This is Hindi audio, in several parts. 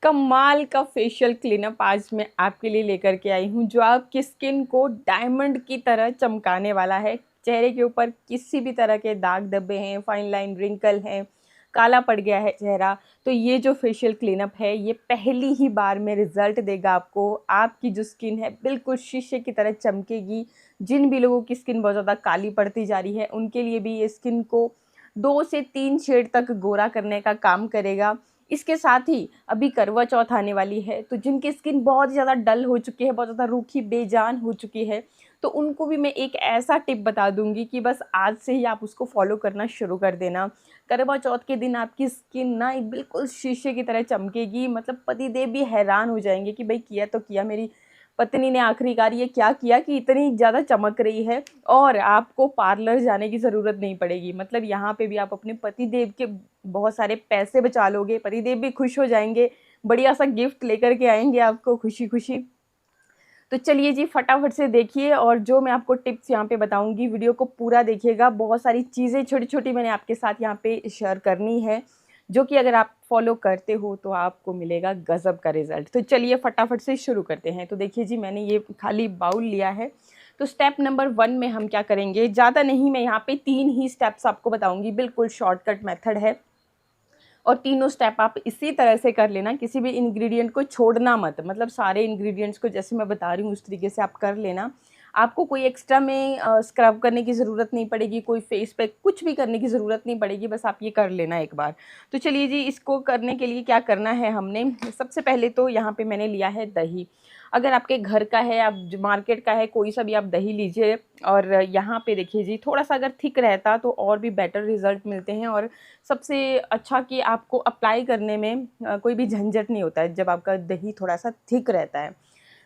कमाल का फेशियल क्लीनअप आज मैं आपके लिए लेकर के आई हूँ, जो आपकी स्किन को डायमंड की तरह चमकाने वाला है। चेहरे के ऊपर किसी भी तरह के दाग धब्बे हैं, फाइन लाइन, रिंकल हैं, काला पड़ गया है चेहरा, तो ये जो फेशियल क्लीनअप है ये पहली ही बार में रिजल्ट देगा आपको। आपकी जो स्किन है बिल्कुल शीशे की तरह चमकेगी। जिन भी लोगों की स्किन बहुत ज़्यादा काली पड़ती जा रही है उनके लिए भी ये स्किन को 2 से 3 शेड तक गोरा करने का काम करेगा। इसके साथ ही अभी करवा चौथ आने वाली है, तो जिनकी स्किन बहुत ज़्यादा डल हो चुकी है, बहुत ज़्यादा रूखी बेजान हो चुकी है, तो उनको भी मैं एक ऐसा टिप बता दूंगी कि बस आज से ही आप उसको फॉलो करना शुरू कर देना। करवा चौथ के दिन आपकी स्किन ना बिल्कुल शीशे की तरह चमकेगी, मतलब पतिदेव भी हैरान हो जाएंगे कि भाई किया तो किया, मेरी पत्नी ने आखिरकार ये क्या किया कि इतनी ज़्यादा चमक रही है। और आपको पार्लर जाने की ज़रूरत नहीं पड़ेगी, मतलब यहाँ पे भी आप अपने पतिदेव के बहुत सारे पैसे बचा लोगे, पतिदेव भी खुश हो जाएंगे, बढ़िया सा गिफ्ट लेकर के आएंगे आपको खुशी खुशी। तो चलिए जी, फटाफट से देखिए, और जो मैं आपको टिप्स यहाँ पे बताऊंगी वीडियो को पूरा देखिएगा। बहुत सारी चीज़ें छोटी छोटी मैंने आपके साथ यहाँ पे शेयर करनी है, जो कि अगर आप फॉलो करते हो तो आपको मिलेगा गज़ब का रिजल्ट। तो चलिए फटाफट से शुरू करते हैं। तो देखिए जी, मैंने ये खाली बाउल लिया है। तो स्टेप नंबर 1 में हम क्या करेंगे, ज़्यादा नहीं, मैं यहाँ पे 3 ही स्टेप्स आपको बताऊंगी, बिल्कुल शॉर्टकट मेथड है। और तीनों स्टेप आप इसी तरह से कर लेना, किसी भी इंग्रेडिएंट को छोड़ना मत, मतलब सारे इंग्रेडिएंट्स को जैसे मैं बता रही हूँ उस तरीके से आप कर लेना। आपको कोई एक्स्ट्रा में स्क्रब करने की ज़रूरत नहीं पड़ेगी, कोई फेस पैक कुछ भी करने की ज़रूरत नहीं पड़ेगी, बस आप ये कर लेना एक बार। तो चलिए जी, इसको करने के लिए क्या करना है हमने, सबसे पहले तो यहाँ पे मैंने लिया है दही। अगर आपके घर का है, आप मार्केट का है, कोई सा भी आप दही लीजिए। और यहाँ पे देखिए जी, थोड़ा सा अगर थिक रहता तो और भी बेटर रिजल्ट मिलते हैं। और सबसे अच्छा कि आपको अप्लाई करने में कोई भी झंझट नहीं होता है जब आपका दही थोड़ा सा थिक रहता है।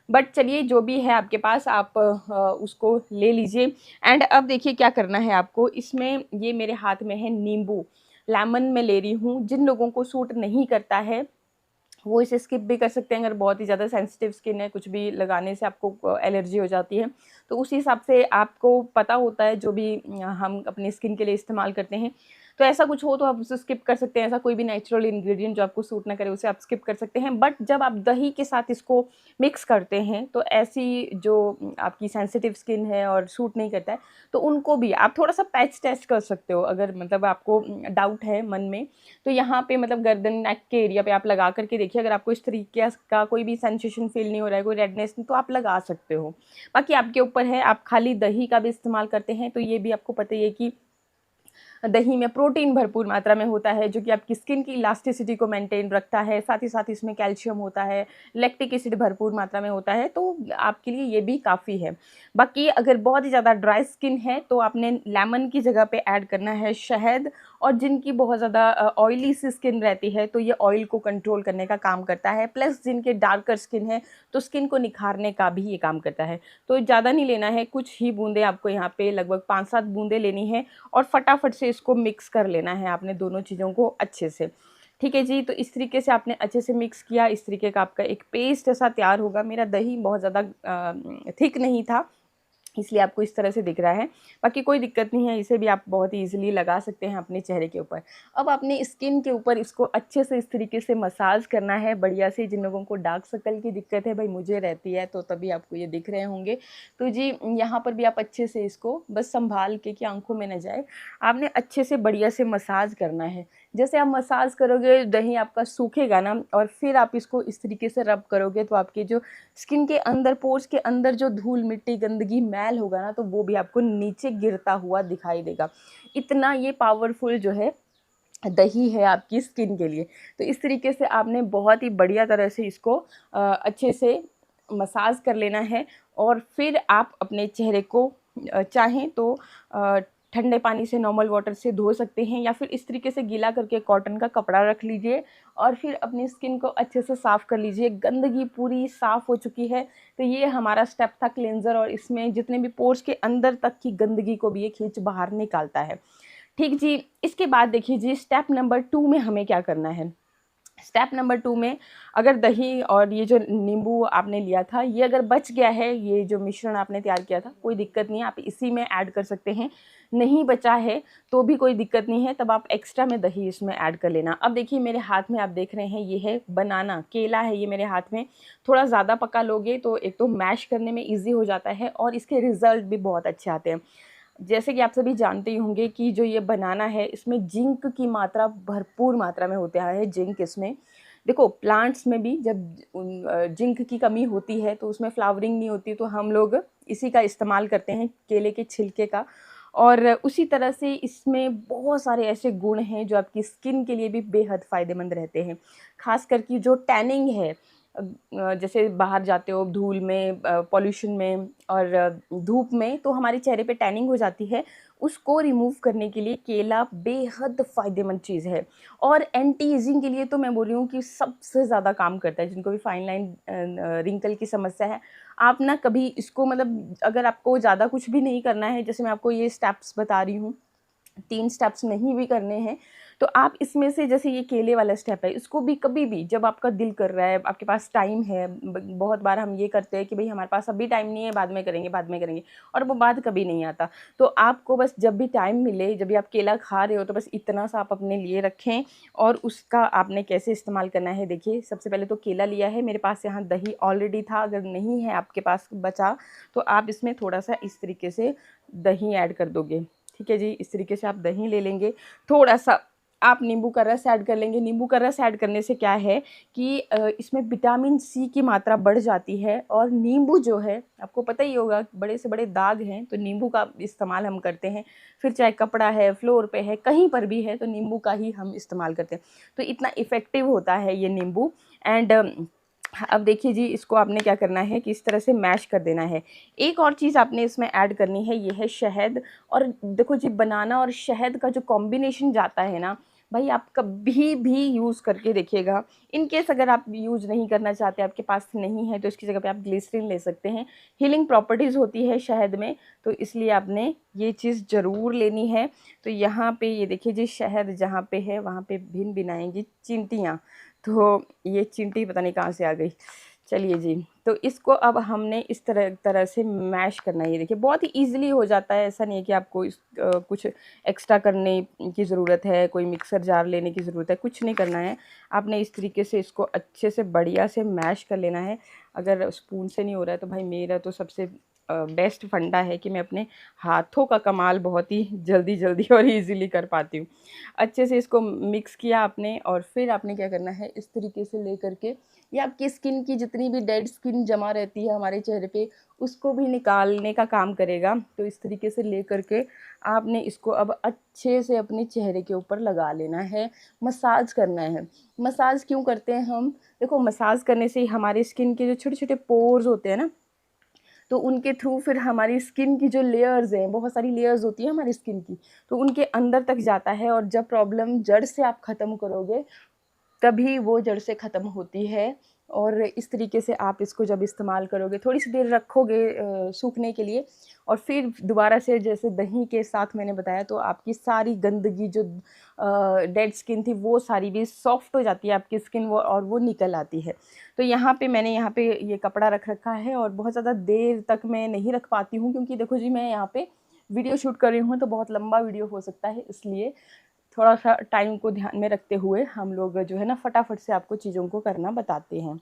बट चलिए, जो भी है आपके पास आप उसको ले लीजिए। एंड अब देखिए क्या करना है आपको इसमें, ये मेरे हाथ में है नींबू, लेमन में ले रही हूँ। जिन लोगों को सूट नहीं करता है वो इसे स्किप भी कर सकते हैं, अगर बहुत ही ज़्यादा सेंसिटिव स्किन है, कुछ भी लगाने से आपको एलर्जी हो जाती है, तो उस हिसाब से आपको पता होता है जो भी हम अपनी स्किन के लिए इस्तेमाल करते हैं। तो ऐसा कुछ हो तो आप उसे स्किप कर सकते हैं, ऐसा कोई भी नेचुरल इंग्रेडिएंट जो आपको सूट ना करे उसे आप स्किप कर सकते हैं। बट जब आप दही के साथ इसको मिक्स करते हैं तो ऐसी जो आपकी सेंसिटिव स्किन है और सूट नहीं करता है, तो उनको भी आप थोड़ा सा पैच टेस्ट कर सकते हो, अगर मतलब आपको डाउट है मन में। तो यहाँ पे मतलब गर्दन नेक के एरिया पे आप लगा करके देखिए, अगर आपको इस तरीके का कोई भी सेंसेशन फील नहीं हो रहा है, कोई रेडनेस नहीं, तो आप लगा सकते हो। बाकी आपके ऊपर है, आप खाली दही का भी इस्तेमाल करते हैं तो ये भी आपको पता ही है कि दही में प्रोटीन भरपूर मात्रा में होता है, जो कि आपकी स्किन की इलास्टिसिटी को मेंटेन रखता है। साथ ही साथ इसमें कैल्शियम होता है, लैक्टिक एसिड भरपूर मात्रा में होता है, तो आपके लिए ये भी काफ़ी है। बाकी अगर बहुत ही ज़्यादा ड्राई स्किन है तो आपने लेमन की जगह पे ऐड करना है शहद। और जिनकी बहुत ज़्यादा ऑयली सी स्किन रहती है तो ये ऑयल को कंट्रोल करने का काम करता है, प्लस जिनके डार्कर स्किन है तो स्किन को निखारने का भी ये काम करता है। तो ज़्यादा नहीं लेना है, कुछ ही बूंदे आपको यहाँ पे, लगभग 5-7 बूंदे लेनी है। और फटाफट से इसको मिक्स कर लेना है आपने दोनों चीज़ों को अच्छे से। ठीक है जी, तो इस तरीके से आपने अच्छे से मिक्स किया, इस तरीके का आपका एक पेस्ट ऐसा तैयार होगा। मेरा दही बहुत ज़्यादा थिक नहीं था, इसलिए आपको इस तरह से दिख रहा है। बाकी कोई दिक्कत नहीं है, इसे भी आप बहुत ही ईज़िली लगा सकते हैं अपने चेहरे के ऊपर। अब अपनी स्किन के ऊपर इसको अच्छे से इस तरीके से मसाज करना है बढ़िया से। जिन लोगों को डार्क सर्कल की दिक्कत है, भाई मुझे रहती है, तो तभी आपको ये दिख रहे होंगे। तो जी, यहाँ पर भी आप अच्छे से इसको बस संभाल के कि आँखों में ना जाए, आपने अच्छे से बढ़िया से मसाज करना है। जैसे आप मसाज करोगे दही आपका सूखेगा ना, और फिर आप इसको इस तरीके से रब करोगे तो आपके जो स्किन के अंदर, पोर्स के अंदर जो धूल मिट्टी गंदगी मैल होगा ना, तो वो भी आपको नीचे गिरता हुआ दिखाई देगा। इतना ये पावरफुल जो है दही है आपकी स्किन के लिए। तो इस तरीके से आपने बहुत ही बढ़िया तरह से इसको अच्छे से मसाज कर लेना है। और फिर आप अपने चेहरे को चाहें तो ठंडे पानी से, नॉर्मल वाटर से धो सकते हैं, या फिर इस तरीके से गीला करके कॉटन का कपड़ा रख लीजिए और फिर अपनी स्किन को अच्छे से साफ़ कर लीजिए। गंदगी पूरी साफ़ हो चुकी है, तो ये हमारा स्टेप था क्लेंजर, और इसमें जितने भी पोर्स के अंदर तक की गंदगी को भी ये खींच बाहर निकालता है। ठीक जी, इसके बाद देखिए जी, स्टेप नंबर 2 में हमें क्या करना है। स्टेप नंबर 2 में अगर दही और ये जो नींबू आपने लिया था, ये अगर बच गया है, ये जो मिश्रण आपने तैयार किया था, कोई दिक्कत नहीं है, आप इसी में ऐड कर सकते हैं। नहीं बचा है तो भी कोई दिक्कत नहीं है, तब आप एक्स्ट्रा में दही इसमें ऐड कर लेना। अब देखिए मेरे हाथ में आप देख रहे हैं, ये है बनाना, केला है ये मेरे हाथ में। थोड़ा ज़्यादा पका लोगे तो एक तो मैश करने में ईज़ी हो जाता है और इसके रिज़ल्ट भी बहुत अच्छे आते हैं। जैसे कि आप सभी जानते ही होंगे कि जो ये बनाना है, इसमें जिंक की मात्रा भरपूर मात्रा में होता है। जिंक इसमें देखो, प्लांट्स में भी जब जिंक की कमी होती है तो उसमें फ्लावरिंग नहीं होती, तो हम लोग इसी का इस्तेमाल करते हैं, केले के छिलके का। और उसी तरह से इसमें बहुत सारे ऐसे गुण हैं जो आपकी स्किन के लिए भी बेहद फ़ायदेमंद रहते हैं। ख़ास करके जो टैनिंग है, जैसे बाहर जाते हो धूल में, पॉल्यूशन में और धूप में, तो हमारे चेहरे पे टैनिंग हो जाती है, उसको रिमूव करने के लिए केला बेहद फ़ायदेमंद चीज़ है। और एंटी एजिंग के लिए तो मैं बोल रही हूँ कि सबसे ज़्यादा काम करता है। जिनको भी फाइन लाइन रिंकल की समस्या है, आप ना कभी इसको, मतलब अगर आपको ज़्यादा कुछ भी नहीं करना है, जैसे मैं आपको ये स्टेप्स बता रही हूँ, 3 स्टेप्स नहीं भी करने हैं, तो आप इसमें से जैसे ये केले वाला स्टेप है, इसको भी कभी भी जब आपका दिल कर रहा है, आपके पास टाइम है, बहुत बार हम ये करते हैं कि भाई हमारे पास अभी टाइम नहीं है, बाद में करेंगे, और वो बाद कभी नहीं आता। तो आपको बस जब भी टाइम मिले, जब भी आप केला खा रहे हो, तो बस इतना सा आप अपने लिए रखें। और उसका आपने कैसे इस्तेमाल करना है, देखिए सबसे पहले तो केला लिया है, मेरे पास यहाँ दही ऑलरेडी था, अगर नहीं है आपके पास बचा, तो आप इसमें थोड़ा सा इस तरीके से दही ऐड कर दोगे। ठीक है जी, इस तरीके से आप दही ले लेंगे, थोड़ा सा आप नींबू का रस ऐड कर लेंगे। नींबू का रस ऐड करने से क्या है कि इसमें विटामिन सी की मात्रा बढ़ जाती है। और नींबू जो है, आपको पता ही होगा, बड़े से बड़े दाग हैं तो नींबू का इस्तेमाल हम करते हैं, फिर चाहे कपड़ा है, फ्लोर पे है, कहीं पर भी है, तो नींबू का ही हम इस्तेमाल करते हैं। तो इतना इफ़ेक्टिव होता है ये नींबू। एंड अब देखिए जी, इसको आपने क्या करना है कि इस तरह से मैश कर देना है। एक और चीज़ आपने इसमें ऐड करनी है, ये है शहद। और देखो जी, बनाना और शहद का जो कॉम्बिनेशन जाता है ना भाई, आप कभी भी यूज़ करके देखिएगा। इन केस अगर आप यूज़ नहीं करना चाहते, आपके पास नहीं है, तो इसकी जगह पे आप ग्लिसरीन ले सकते हैं। हीलिंग प्रॉपर्टीज़ होती है शहद में, तो इसलिए आपने ये चीज़ ज़रूर लेनी है। तो यहाँ पे ये देखिए जी, शहद जहाँ पे है वहाँ पे भिन भिनाएंगी चींटियाँ, तो ये चींटी पता नहीं कहाँ से आ गई। चलिए जी, तो इसको अब हमने इस तरह तरह से मैश करना है। ये देखिए बहुत ही ईज़िली हो जाता है, ऐसा नहीं है कि आपको कुछ एक्स्ट्रा करने की ज़रूरत है, कोई मिक्सर जार लेने की ज़रूरत है, कुछ नहीं करना है। आपने इस तरीके से इसको अच्छे से बढ़िया से मैश कर लेना है। अगर स्पून से नहीं हो रहा है तो भाई मेरा तो सबसे बेस्ट फंडा है कि मैं अपने हाथों का कमाल बहुत ही जल्दी जल्दी और इजीली कर पाती हूँ। अच्छे से इसको मिक्स किया आपने, और फिर आपने क्या करना है, इस तरीके से ले करके, ये आपकी स्किन की जितनी भी डेड स्किन जमा रहती है हमारे चेहरे पे, उसको भी निकालने का काम करेगा। तो इस तरीके से ले करके आपने इसको अब अच्छे से अपने चेहरे के ऊपर लगा लेना है, मसाज करना है। मसाज क्यों करते हैं हम? देखो, मसाज करने से हमारे स्किन के जो छोटे छोटे पोर्स होते हैं ना, तो उनके थ्रू फिर हमारी स्किन की जो लेयर्स हैं, बहुत सारी लेयर्स होती है हमारी स्किन की, तो उनके अंदर तक जाता है। और जब प्रॉब्लम जड़ से आप ख़त्म करोगे, तभी वो जड़ से ख़त्म होती है। और इस तरीके से आप इसको जब इस्तेमाल करोगे, थोड़ी सी देर रखोगे सूखने के लिए, और फिर दोबारा से जैसे दही के साथ मैंने बताया, तो आपकी सारी गंदगी जो डेड स्किन थी वो सारी भी सॉफ्ट हो जाती है आपकी स्किन, वो और वो निकल आती है। तो यहाँ पे मैंने यहाँ पे ये कपड़ा रख रखा है, और बहुत ज़्यादा देर तक मैं नहीं रख पाती हूँ, क्योंकि देखो जी, मैं यहाँ पे वीडियो शूट कर रही हूँ, तो बहुत लंबा वीडियो हो सकता है, इसलिए थोड़ा सा टाइम को ध्यान में रखते हुए हम लोग जो है ना, फटाफट से आपको चीज़ों को करना बताते हैं।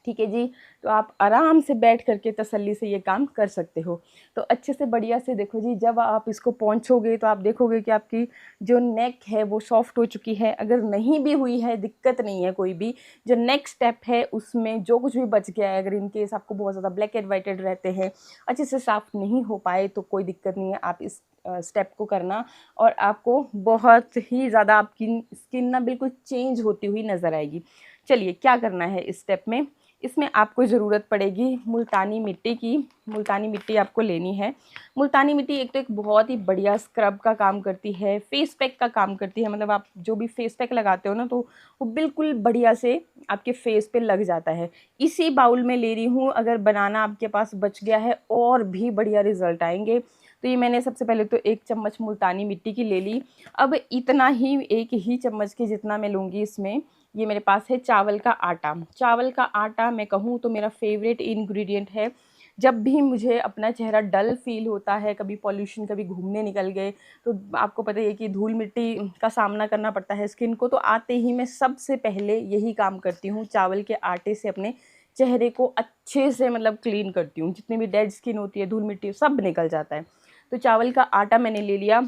ठीक है जी, तो आप आराम से बैठ करके तसल्ली से ये काम कर सकते हो। तो अच्छे से बढ़िया से देखो जी, जब आप इसको पोंछोगे तो आप देखोगे कि आपकी जो नेक है वो सॉफ्ट हो चुकी है। अगर नहीं भी हुई है, दिक्कत नहीं है कोई भी। जो नेक्स्ट स्टेप है उसमें जो कुछ भी बच गया है, अगर इन केस आपको बहुत ज़्यादा ब्लैक एंड वाइटेड रहते हैं, अच्छे से साफ़ नहीं हो पाए, तो कोई दिक्कत नहीं है, आप इस स्टेप को करना, और आपको बहुत ही ज़्यादा आपकी स्किन ना बिल्कुल चेंज होती हुई नज़र आएगी। चलिए, क्या करना है इस स्टेप में? इसमें आपको ज़रूरत पड़ेगी मुल्तानी मिट्टी की। मुल्तानी मिट्टी आपको लेनी है। मुल्तानी मिट्टी एक तो एक बहुत ही बढ़िया स्क्रब का काम करती है, फेस पैक का काम करती है। मतलब आप जो भी फेस पैक लगाते हो ना, तो वो बिल्कुल बढ़िया से आपके फेस पे लग जाता है। इसी बाउल में ले रही हूँ, अगर बनाना आपके पास बच गया है और भी बढ़िया रिजल्ट आएंगे। तो ये मैंने सबसे पहले तो 1 चम्मच मुल्तानी मिट्टी की ले ली। अब इतना ही, 1 ही चम्मच के जितना मैं लूँगी इसमें ये मेरे पास है चावल का आटा। चावल का आटा मैं कहूँ तो मेरा फेवरेट इंग्रेडिएंट है। जब भी मुझे अपना चेहरा डल फ़ील होता है, कभी पॉल्यूशन, कभी घूमने निकल गए, तो आपको पता ही है कि धूल-मिट्टी का सामना करना पड़ता है स्किन को, तो आते ही मैं सबसे पहले यही काम करती हूँ, चावल के आटे से अपने चेहरे को अच्छे से मतलब क्लीन करती हूँ। जितनी भी डेड स्किन होती है, धूल-मिट्टी सब निकल जाता है। तो चावल का आटा मैंने ले लिया।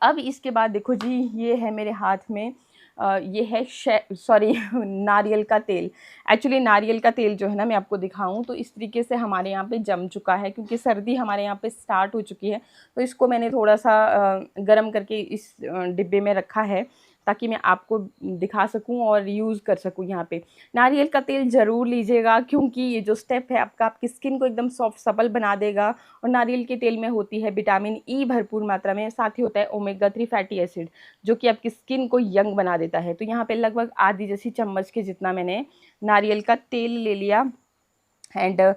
अब इसके बाद देखो जी, ये है मेरे हाथ में ये है सॉरी नारियल का तेल। एक्चुअली नारियल का तेल जो है ना, मैं आपको दिखाऊं तो इस तरीके से हमारे यहाँ पे जम चुका है, क्योंकि सर्दी हमारे यहाँ पे स्टार्ट हो चुकी है। तो इसको मैंने थोड़ा सा गर्म करके इस डिब्बे में रखा है, ताकि मैं आपको दिखा सकूं और यूज़ कर सकूं। यहाँ पे नारियल का तेल ज़रूर लीजिएगा, क्योंकि ये जो स्टेप है आपका आपकी स्किन को एकदम सॉफ्ट सपल बना देगा। और नारियल के तेल में होती है विटामिन ई भरपूर मात्रा में, साथ ही होता है ओमेगा 3 फैटी एसिड, जो कि आपकी स्किन को यंग बना देता है। तो यहाँ पे लगभग आधी जैसी चम्मच के जितना मैंने नारियल का तेल ले लिया। एंड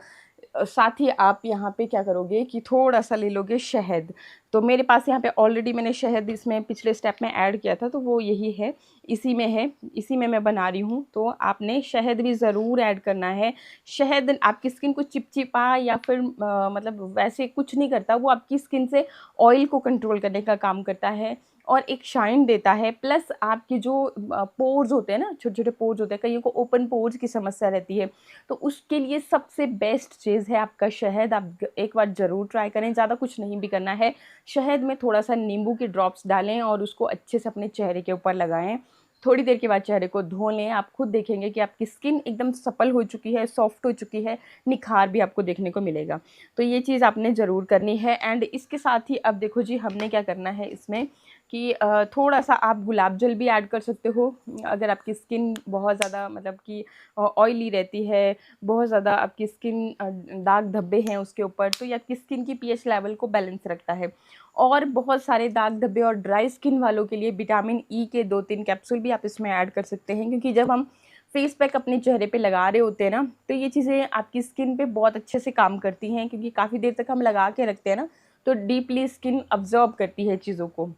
साथ ही आप यहाँ पे क्या करोगे कि थोड़ा सा ले लोगे शहद। तो मेरे पास यहाँ पे ऑलरेडी मैंने शहद इसमें पिछले स्टेप में ऐड किया था, तो वो यही है, इसी में है, इसी में मैं बना रही हूँ। तो आपने शहद भी ज़रूर ऐड करना है। शहद आपकी स्किन को चिपचिपा या फिर मतलब वैसे कुछ नहीं करता, वो आपकी स्किन से ऑयल को कंट्रोल करने का काम करता है और एक शाइन देता है। प्लस आपके जो पोर्स होते हैं ना, छोटे छोटे पोर्स होते हैं, कईयों को ओपन पोर्स की समस्या रहती है, तो उसके लिए सबसे बेस्ट चीज़ है आपका शहद। आप एक बार ज़रूर ट्राई करें, ज़्यादा कुछ नहीं भी करना है। शहद में थोड़ा सा नींबू के ड्रॉप्स डालें और उसको अच्छे से अपने चेहरे के ऊपर लगाएं। थोड़ी देर के बाद चेहरे को धो लें। आप खुद देखेंगे कि आपकी स्किन एकदम सपल हो चुकी है, सॉफ्ट हो चुकी है, निखार भी आपको देखने को मिलेगा। तो ये चीज़ आपने ज़रूर करनी है। एंड इसके साथ ही अब देखो जी, हमने क्या करना है इसमें कि थोड़ा सा आप गुलाब जल भी ऐड कर सकते हो। अगर आपकी स्किन बहुत ज़्यादा मतलब कि ऑयली रहती है, बहुत ज़्यादा आपकी स्किन दाग धब्बे हैं उसके ऊपर, तो ये आपकी स्किन की पीएच लेवल को बैलेंस रखता है। और बहुत सारे दाग धब्बे और ड्राई स्किन वालों के लिए विटामिन ई के 2-3 कैप्सूल भी आप इसमें ऐड कर सकते हैं, क्योंकि जब हम फेस पैक अपने चेहरे पे लगा रहे होते हैं ना, तो ये चीज़ें आपकी स्किन पे बहुत अच्छे से काम करती हैं, क्योंकि काफ़ी देर तक हम लगा के रखते हैं ना, तो डीपली स्किन अब्जॉर्ब करती है चीज़ों को।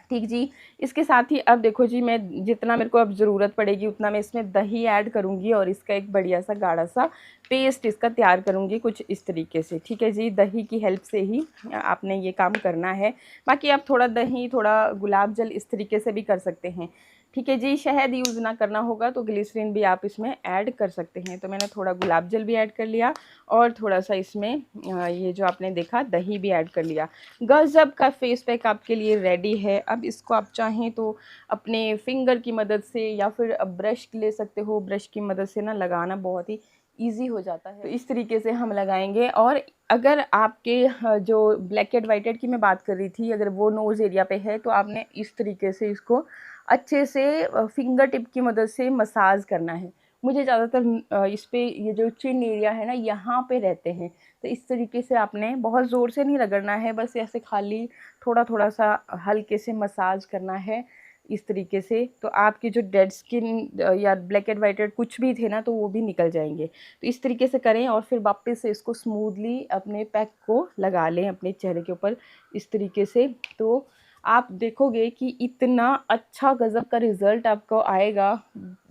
ठीक जी। इसके साथ ही अब देखो जी, मैं जितना मेरे को अब ज़रूरत पड़ेगी उतना मैं इसमें दही ऐड करूँगी और इसका एक बढ़िया सा गाढ़ा सा पेस्ट इसका तैयार करूँगी कुछ इस तरीके से। ठीक है जी, दही की हेल्प से ही आपने ये काम करना है। बाकी आप थोड़ा दही, थोड़ा गुलाब जल इस तरीके से भी कर सकते हैं। ठीक है जी, शहद यूज़ ना करना होगा तो ग्लिसरीन भी आप इसमें ऐड कर सकते हैं। तो मैंने थोड़ा गुलाब जल भी ऐड कर लिया और थोड़ा सा इसमें ये जो आपने देखा दही भी ऐड कर लिया। गज़ब का फेस पैक आपके लिए रेडी है। अब इसको आप चाहें तो अपने फिंगर की मदद से या फिर ब्रश ले सकते हो। ब्रश की मदद से ना लगाना बहुत ही ईज़ी हो जाता है। तो इस तरीके से हम लगाएंगे। और अगर आपके जो ब्लैक हेड वाइट हेड की मैं बात कर रही थी, अगर वो नोज़ एरिया पे है, तो आपने इस तरीके से इसको अच्छे से फिंगर टिप की मदद से मसाज करना है। मुझे ज़्यादातर इस पे ये जो चिन एरिया है ना, यहाँ पे रहते हैं, तो इस तरीके से आपने बहुत ज़ोर से नहीं रगड़ना है, बस ऐसे खाली थोड़ा-थोड़ा सा हल्के से मसाज करना है इस तरीके से। तो आपकी जो डेड स्किन या ब्लैक एंड व्हाइट हेड कुछ भी थे ना, तो वो भी निकल जाएंगे। तो इस तरीके से करें और फिर वापस से इसको स्मूथली अपने पैक को लगा लें अपने चेहरे के ऊपर इस तरीके से। तो आप देखोगे कि इतना अच्छा गज़ब का रिज़ल्ट आपको आएगा।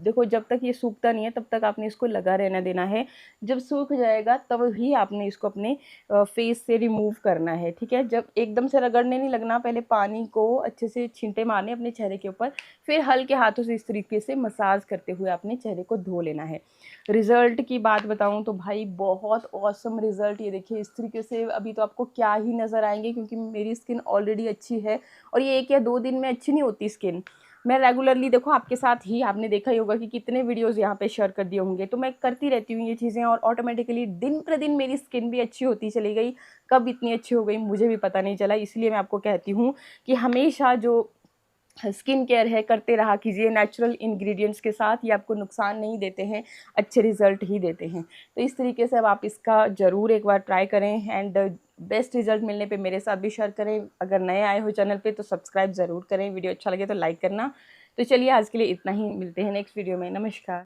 देखो, जब तक ये सूखता नहीं है तब तक आपने इसको लगा रहने देना है। जब सूख जाएगा तब ही आपने इसको अपने फेस से रिमूव करना है। ठीक है, जब एकदम से रगड़ने नहीं लगना, पहले पानी को अच्छे से छींटे मारने अपने चेहरे के ऊपर, फिर हल्के हाथों से इस तरीके से मसाज करते हुए अपने चेहरे को धो लेना है। रिज़ल्ट की बात बताऊं तो भाई बहुत ऑसम रिज़ल्ट। ये देखिए इस तरीके से अभी तो आपको क्या ही नज़र आएंगे, क्योंकि मेरी स्किन ऑलरेडी अच्छी है और ये 1 या 2 दिन में अच्छी नहीं होती स्किन। मैं रेगुलरली, देखो आपके साथ ही आपने देखा ही होगा कि कितने वीडियोस यहाँ पे शेयर कर दिए होंगे, तो मैं करती रहती हूँ ये चीज़ें और ऑटोमेटिकली दिन प्रतिदिन मेरी स्किन भी अच्छी होती चली गई। कब इतनी अच्छी हो गई मुझे भी पता नहीं चला। इसलिए मैं आपको कहती हूँ कि हमेशा जो स्किन केयर है करते रहा कीजिए नेचुरल इंग्रेडिएंट्स के साथ। ये आपको नुकसान नहीं देते हैं, अच्छे रिज़ल्ट ही देते हैं। तो इस तरीके से अब आप इसका ज़रूर एक बार ट्राई करें एंड बेस्ट रिज़ल्ट मिलने पे मेरे साथ भी शेयर करें। अगर नए आए हो चैनल पे तो सब्सक्राइब ज़रूर करें, वीडियो अच्छा लगे तो लाइक करना। तो चलिए आज के लिए इतना ही, मिलते हैं नेक्स्ट वीडियो में। नमस्कार।